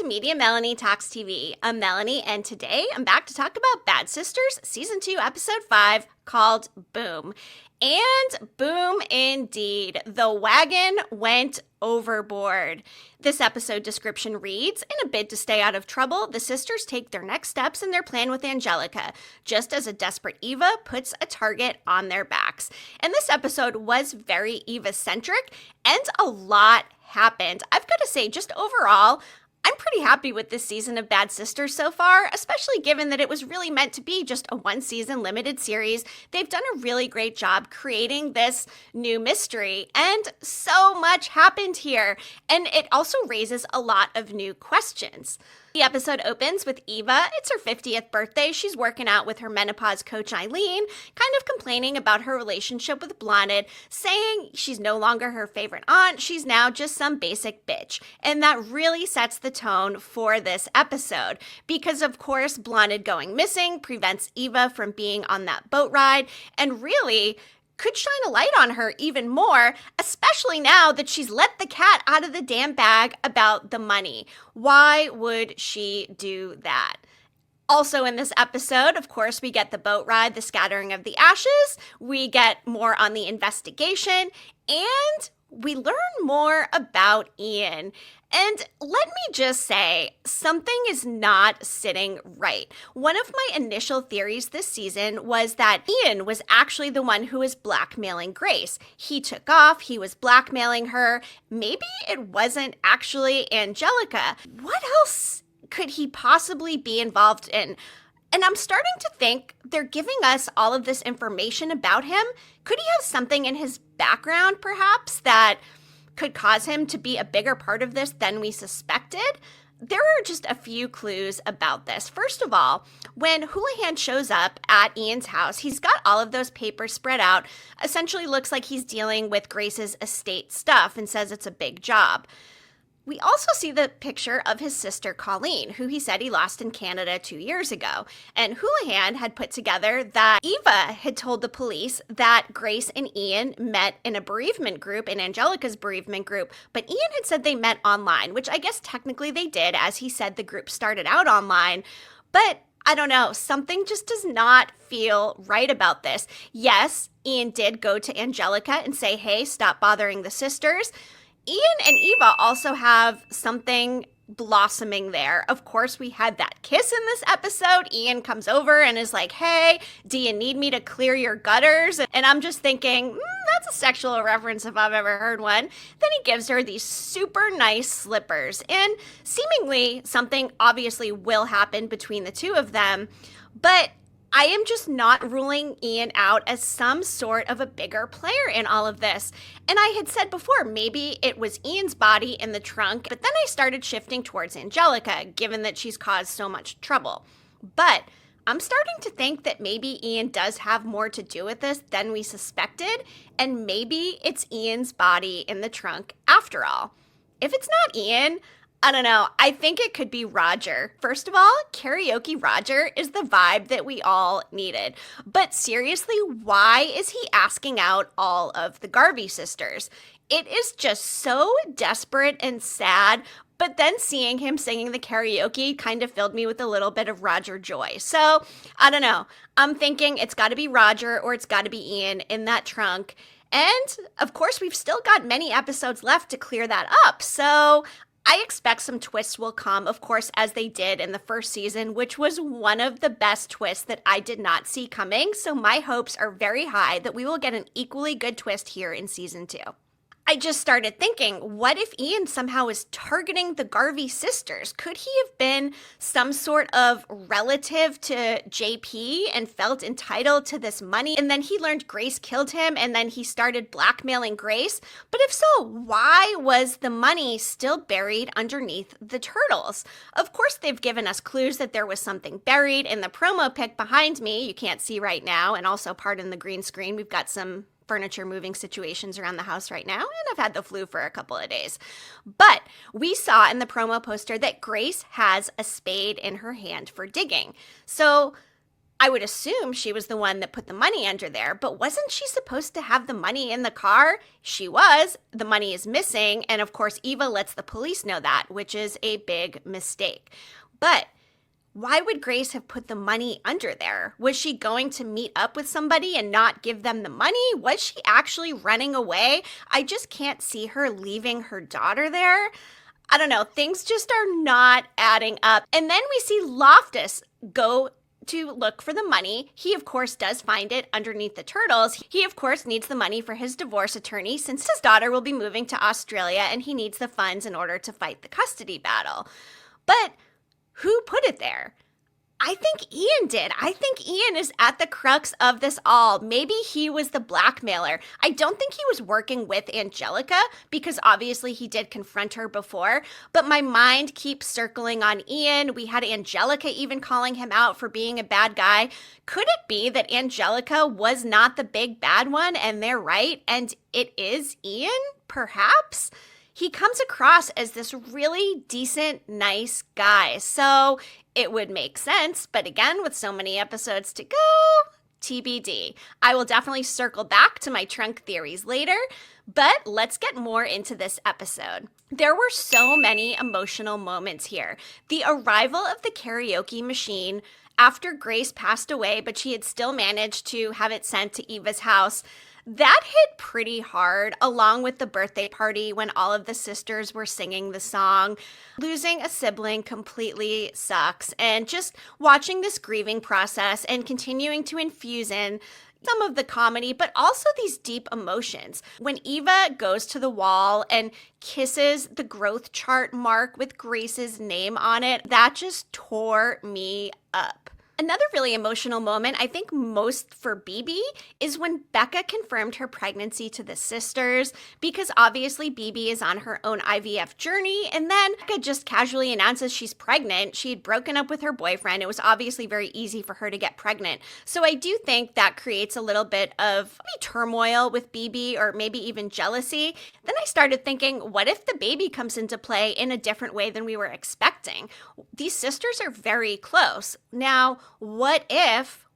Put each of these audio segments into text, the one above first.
Media Melanie Talks TV. I'm Melanie, and today I'm back to talk about Bad Sisters, Season 2, Episode 5, called Boom. And boom indeed. The wagon went overboard. This episode description reads, in a bid to stay out of trouble, the sisters take their next steps in their plan with Angelica, just as a desperate Eva puts a target on their backs. And this episode was very Eva-centric, and a lot happened. I've got to say, just overall, I'm pretty happy with this season of Bad Sisters so far, especially given that it was really meant to be just a one-season limited series. They've done a really great job creating this new mystery, and so much happened here. And it also raises a lot of new questions. The episode opens with Eva. It's her 50th birthday. She's working out with her menopause coach, Eileen, kind of complaining about her relationship with Blonded, saying she's no longer her favorite aunt. She's now just some basic bitch. And that really sets the tone for this episode because, of course, Blonded going missing prevents Eva from being on that boat ride and really could shine a light on her even more, especially now that she's let the cat out of the damn bag about the money. Why would she do that? Also in this episode, of course, we get the boat ride, the scattering of the ashes, we get more on the investigation, and we learn more about Ian. And let me just say, something is not sitting right. One of my initial theories this season was that Ian was actually the one who was blackmailing Grace. He took off, he was blackmailing her. Maybe it wasn't actually Angelica. What else could he possibly be involved in? And I'm starting to think they're giving us all of this information about him. Could he have something in his background, perhaps, that could cause him to be a bigger part of this than we suspected? There are just a few clues about this. First of all, when Houlihan shows up at Ian's house, he's got all of those papers spread out. Essentially looks like he's dealing with Grace's estate stuff and says it's a big job. We also see the picture of his sister Colleen, who he said he lost in Canada 2 years ago. And Houlihan had put together that Eva had told the police that Grace and Ian met in a bereavement group, in Angelica's bereavement group, but Ian had said they met online, which I guess technically they did, as he said the group started out online. But I don't know, something just does not feel right about this. Yes, Ian did go to Angelica and say, hey, stop bothering the sisters. Ian and Eva also have something blossoming there. Of course, we had that kiss in this episode. Ian comes over and is like, hey, do you need me to clear your gutters? And I'm just thinking, that's a sexual reference if I've ever heard one. Then he gives her these super nice slippers. And seemingly something obviously will happen between the two of them. But I am just not ruling Ian out as some sort of a bigger player in all of this. And I had said before, maybe it was Ian's body in the trunk, but then I started shifting towards Angelica, given that she's caused so much trouble. But I'm starting to think that maybe Ian does have more to do with this than we suspected, and maybe it's Ian's body in the trunk after all. If it's not Ian, I don't know. I think it could be Roger. First of all, karaoke Roger is the vibe that we all needed. But seriously, why is he asking out all of the Garvey sisters? It is just so desperate and sad. But then seeing him singing the karaoke kind of filled me with a little bit of Roger joy. So I don't know. I'm thinking it's got to be Roger or it's got to be Ian in that trunk. And of course, we've still got many episodes left to clear that up. So I expect some twists will come, of course, as they did in the first season, which was one of the best twists that I did not see coming. So my hopes are very high that we will get an equally good twist here in season 2. I just started thinking, what if Ian somehow is targeting the Garvey sisters? Could he have been some sort of relative to JP and felt entitled to this money? And then he learned Grace killed him and then he started blackmailing Grace. But if so, why was the money still buried underneath the turtles? Of course, they've given us clues that there was something buried in the promo pic behind me. You can't see right now. And also, pardon the green screen, we've got some furniture moving situations around the house right now, and I've had the flu for a couple of days. But we saw in the promo poster that Grace has a spade in her hand for digging. So I would assume she was the one that put the money under there, but wasn't she supposed to have the money in the car? She was. The money is missing. And of course, Eva lets the police know that, which is a big mistake. But why would Grace have put the money under there? Was she going to meet up with somebody and not give them the money? Was she actually running away? I just can't see her leaving her daughter there. I don't know. Things just are not adding up. And then we see Loftus go to look for the money. He, of course, does find it underneath the turtles. He, of course, needs the money for his divorce attorney since his daughter will be moving to Australia and he needs the funds in order to fight the custody battle. But who put it there? I think Ian did. I think Ian is at the crux of this all. Maybe he was the blackmailer. I don't think he was working with Angelica because obviously he did confront her before, but my mind keeps circling on Ian. We had Angelica even calling him out for being a bad guy. Could it be that Angelica was not the big bad one and they're right and it is Ian, perhaps? He comes across as this really decent, nice guy. So it would make sense. But again, with so many episodes to go, TBD. I will definitely circle back to my trunk theories later. But let's get more into this episode. There were so many emotional moments here. The arrival of the karaoke machine after Grace passed away, but she had still managed to have it sent to Eva's house. That hit pretty hard, along with the birthday party when all of the sisters were singing the song. Losing a sibling completely sucks, and just watching this grieving process and continuing to infuse in some of the comedy, but also these deep emotions. When Eva goes to the wall and kisses the growth chart mark with Grace's name on it, that just tore me up. Another really emotional moment, I think most for BB, is when Becca confirmed her pregnancy to the sisters, because obviously BB is on her own IVF journey, and then Becca just casually announces she's pregnant. She had broken up with her boyfriend. It was obviously very easy for her to get pregnant. So I do think that creates a little bit of maybe turmoil with BB, or maybe even jealousy. Then I started thinking, what if the baby comes into play in a different way than we were expecting? These sisters are very close. Now, what if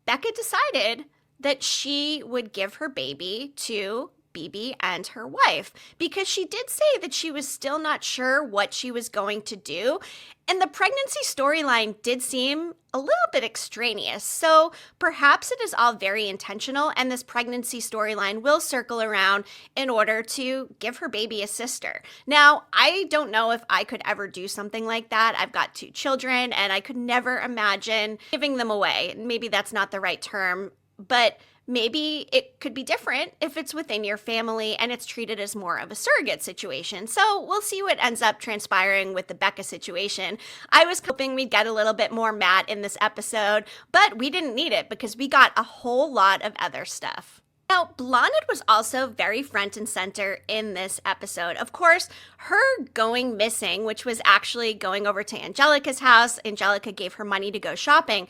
Becca decided that she would give her baby to BB and her wife? Because she did say that she was still not sure what she was going to do. And the pregnancy storyline did seem a little bit extraneous. So perhaps it is all very intentional, and this pregnancy storyline will circle around in order to give her baby a sister. Now, I don't know if I could ever do something like that. I've got 2 children, and I could never imagine giving them away. Maybe that's not the right term, but maybe it could be different if it's within your family and it's treated as more of a surrogate situation. So we'll see what ends up transpiring with the Becca situation. I was hoping we'd get a little bit more Matt in this episode, but we didn't need it because we got a whole lot of other stuff. Now, Blonde was also very front and center in this episode. Of course, her going missing, which was actually going over to Angelica's house. Angelica gave her money to go shopping.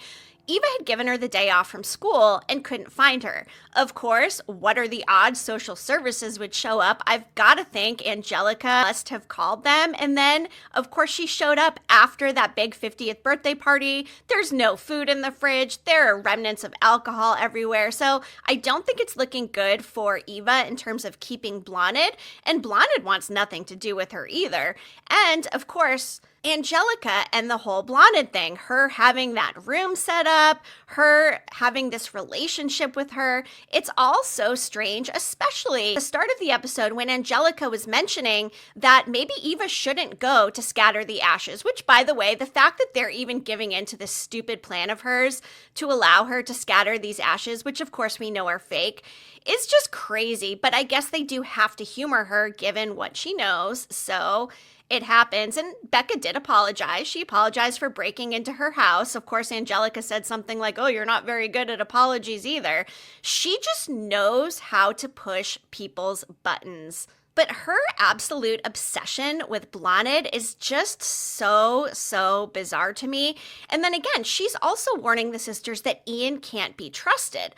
Eva had given her the day off from school and couldn't find her. Of course, what are the odds social services would show up? I've got to think Angelica must have called them. And then, of course, she showed up after that big 50th birthday party. There's no food in the fridge. There are remnants of alcohol everywhere. So I don't think it's looking good for Eva in terms of keeping Blonde. And Blonde wants nothing to do with her either. And, of course, Angelica and the whole Blonde thing, her having that room set up, her having this relationship with her, it's all so strange, especially the start of the episode when Angelica was mentioning that maybe Eva shouldn't go to scatter the ashes, which, by the way, the fact that they're even giving into this stupid plan of hers to allow her to scatter these ashes, which of course we know are fake, is just crazy. But I guess they do have to humor her given what she knows, so it happens. And Becca did apologize. She apologized for breaking into her house. Of course, Angelica said something like, oh, you're not very good at apologies either. She just knows how to push people's buttons. But her absolute obsession with Blonde is just so bizarre to me. And then again, she's also warning the sisters that Ian can't be trusted.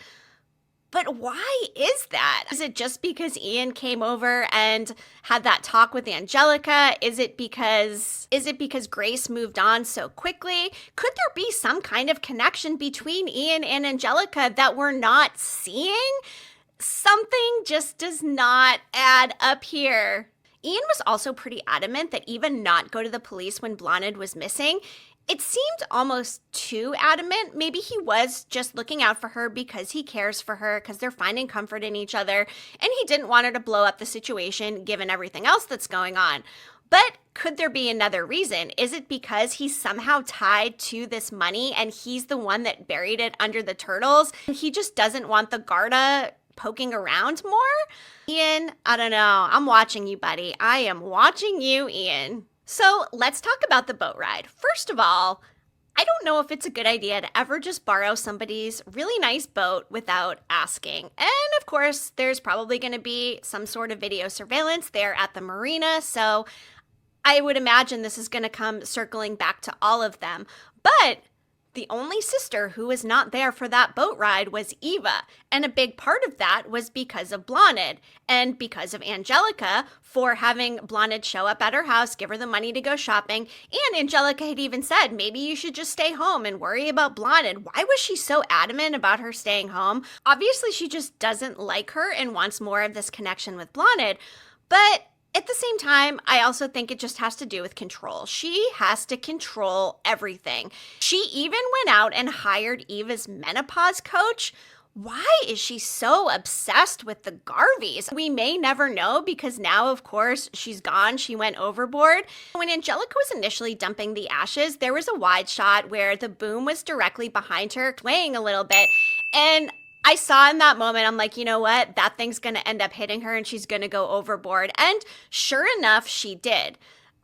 But why is that? Is it just because Ian came over and had that talk with Angelica? Is it because Grace moved on so quickly? Could there be some kind of connection between Ian and Angelica that we're not seeing? Something just does not add up here. Ian was also pretty adamant that Eva not go to the police when Blonde was missing. It seemed almost too adamant. Maybe he was just looking out for her because he cares for her, because they're finding comfort in each other, and he didn't want her to blow up the situation given everything else that's going on. But could there be another reason? Is it because he's somehow tied to this money and he's the one that buried it under the turtles and he just doesn't want the Garda poking around more? Ian, I don't know. I'm watching you, buddy. I am watching you, Ian. So let's talk about the boat ride. First of all, I don't know if it's a good idea to ever just borrow somebody's really nice boat without asking. And of course, there's probably going to be some sort of video surveillance there at the marina. So I would imagine this is going to come circling back to all of them. But the only sister who was not there for that boat ride was Eva, and a big part of that was because of Blonde and because of Angelica for having Blonde show up at her house, give her the money to go shopping, and Angelica had even said, maybe you should just stay home and worry about Blonde. Why was she so adamant about her staying home? Obviously, she just doesn't like her and wants more of this connection with Blonde, but at the same time, I also think it just has to do with control. She has to control everything. She even went out and hired Eva's menopause coach. Why is she so obsessed with the Garveys? We may never know because now, of course, she's gone. She went overboard. When Angelica was initially dumping the ashes, there was a wide shot where the boom was directly behind her, swaying a little bit. And I saw in that moment, I'm like, you know what? That thing's going to end up hitting her and she's going to go overboard. And sure enough, she did.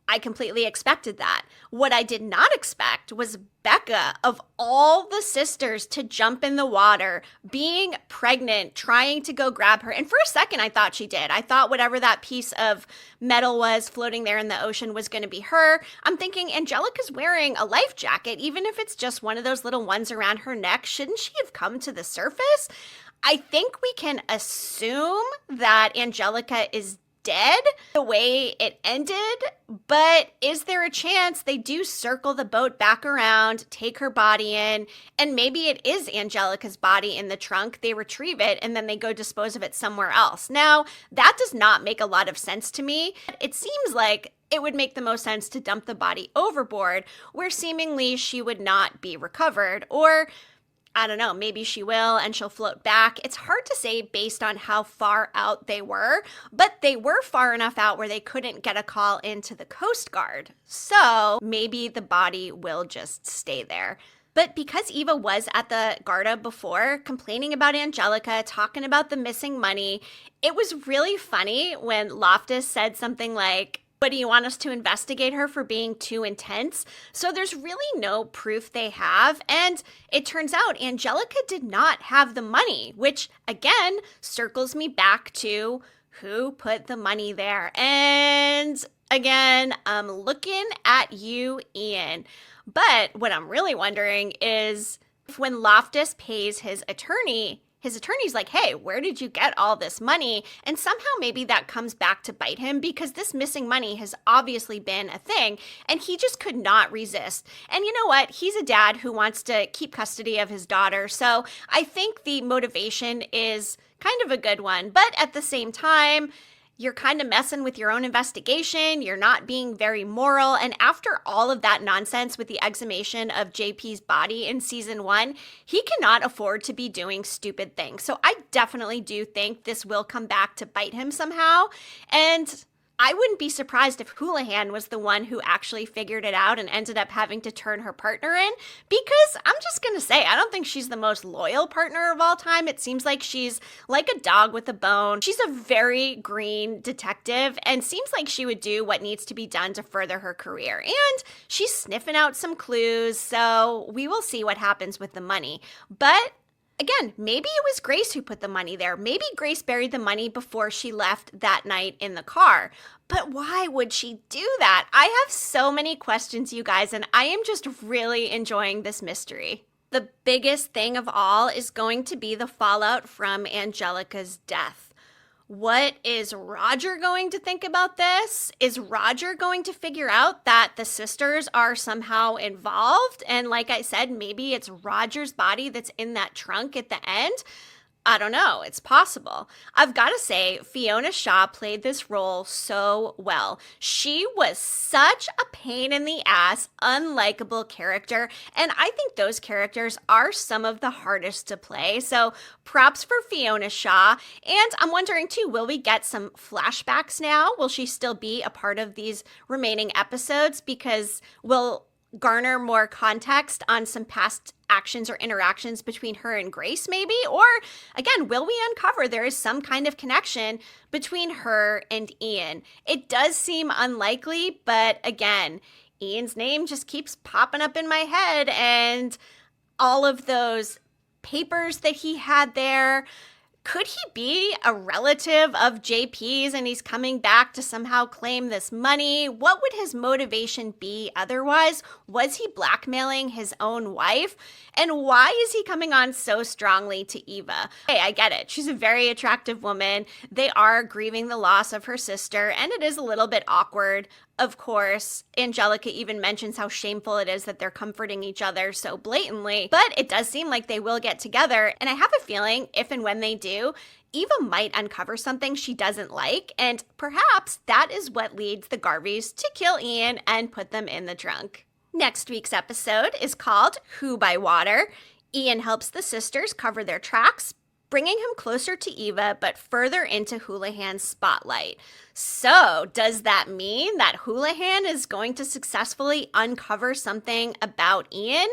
I completely expected that. What I did not expect was Becca, of all the sisters, to jump in the water, being pregnant, trying to go grab her. And for a second, I thought she did. I thought whatever that piece of metal was floating there in the ocean was going to be her. I'm thinking Angelica's wearing a life jacket, even if it's just one of those little ones around her neck. Shouldn't she have come to the surface? I think we can assume that Angelica is dead the way it ended, but is there a chance they do circle the boat back around, take her body in, and maybe it is Angelica's body in the trunk, they retrieve it, and then they go dispose of it somewhere else? Now, that does not make a lot of sense to me. It seems like it would make the most sense to dump the body overboard, where seemingly she would not be recovered, or I don't know, maybe she will and she'll float back. It's hard to say based on how far out they were, but they were far enough out where they couldn't get a call into the Coast Guard. So maybe the body will just stay there. But because Eva was at the Garda before, complaining about Angelica, talking about the missing money, it was really funny when Loftus said something like, but do you want us to investigate her for being too intense? So there's really no proof they have. And it turns out Angelica did not have the money, which again circles me back to who put the money there. And again, I'm looking at you, Ian. But what I'm really wondering is when Loftus pays his attorney's like, hey, where did you get all this money? And somehow maybe that comes back to bite him because this missing money has obviously been a thing and he just could not resist. And you know what? He's a dad who wants to keep custody of his daughter. So I think the motivation is kind of a good one. But at the same time, you're kind of messing with your own investigation. You're not being very moral. And after all of that nonsense with the exhumation of JP's body in season 1, he cannot afford to be doing stupid things. So I definitely do think this will come back to bite him somehow. And I wouldn't be surprised if Houlihan was the one who actually figured it out and ended up having to turn her partner in, because I'm just going to say, I don't think she's the most loyal partner of all time. It seems like she's like a dog with a bone. She's a very Greene detective and seems like she would do what needs to be done to further her career. And she's sniffing out some clues, so we will see what happens with the money. But again, maybe it was Grace who put the money there. Maybe Grace buried the money before she left that night in the car. But why would she do that? I have so many questions, you guys, and I am just really enjoying this mystery. the biggest thing of all is going to be the fallout from Angelica's death. What is Roger going to think about this? Is Roger going to figure out that the sisters are somehow involved? And like I said, maybe it's Roger's body that's in that trunk at the end. I don't know. It's possible. I've got to say, Fiona Shaw played this role so well. She was such a pain in the ass, unlikable character, and I think those characters are some of the hardest to play. So props for Fiona Shaw. And I'm wondering too, will we get some flashbacks now? Will she still be a part of these remaining episodes? Because we'll garner more context on some past actions or interactions between her and Grace, maybe? Or again, will we uncover there is some kind of connection between her and Ian? It does seem unlikely, but again, Ian's name just keeps popping up in my head, and all of those papers that he had there. Could he be a relative of JP's and he's coming back to somehow claim this money? What would his motivation be otherwise? Was he blackmailing his own wife? And why is he coming on so strongly to Eva? Hey, I get it. She's a very attractive woman. They are grieving the loss of her sister, and it is a little bit awkward. Of course, Angelica even mentions how shameful it is that they're comforting each other so blatantly, but it does seem like they will get together, and I have a feeling if and when they do, Eva might uncover something she doesn't like, and perhaps that is what leads the Garveys to kill Ian and put them in the trunk. Next week's episode is called Who by Water. Ian helps the sisters cover their tracks, bringing him closer to Eva, but further into Houlihan's spotlight. So, does that mean that Houlihan is going to successfully uncover something about Ian?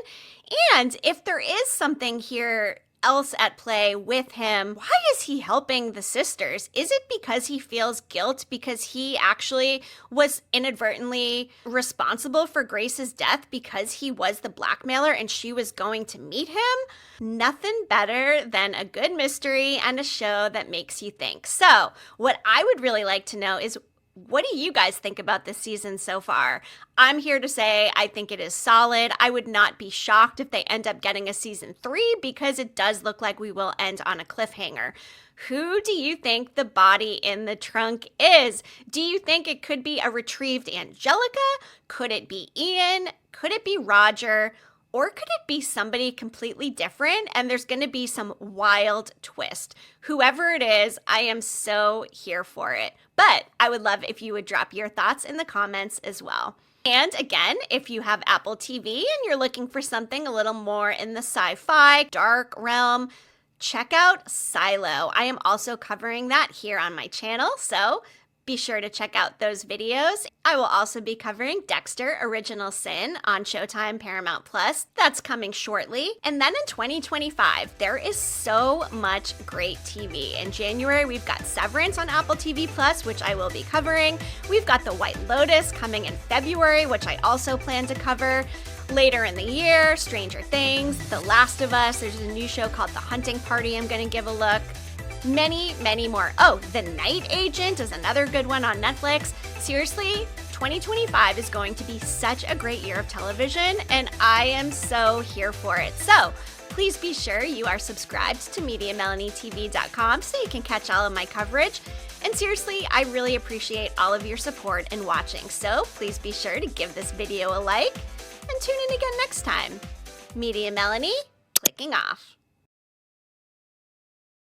And if there is something here else at play with him, why is he helping the sisters? Is it because he feels guilt because he actually was inadvertently responsible for Grace's death because he was the blackmailer and she was going to meet him? Nothing better than a good mystery and a show that makes you think. So, what I would really like to know is, what do you guys think about this season so far? I'm here to say I think it is solid. I would not be shocked if they end up getting a season 3 because it does look like we will end on a cliffhanger. Who do you think the body in the trunk is? Do you think it could be a retrieved Angelica? Could it be Ian? Could it be Roger? Or could it be somebody completely different and there's going to be some wild twist? Whoever it is, I am so here for it. But I would love if you would drop your thoughts in the comments as well. And again, if you have Apple TV and you're looking for something a little more in the sci-fi, dark realm, check out Silo. I am also covering that here on my channel, so be sure to check out those videos. I will also be covering Dexter Original Sin on Showtime Paramount Plus. That's coming shortly. And then in 2025, there is so much great TV. In January, we've got Severance on Apple TV Plus, which I will be covering. We've got The White Lotus coming in February, which I also plan to cover. Later in the year, Stranger Things, The Last of Us. There's a new show called The Hunting Party I'm going to give a look. Many, many more. Oh, The Night Agent is another good one on Netflix. Seriously, 2025 is going to be such a great year of television, and I am so here for it. So please be sure you are subscribed to MediaMelanieTV.com so you can catch all of my coverage. And seriously, I really appreciate all of your support and watching. So please be sure to give this video a like and tune in again next time. Media Melanie, clicking off.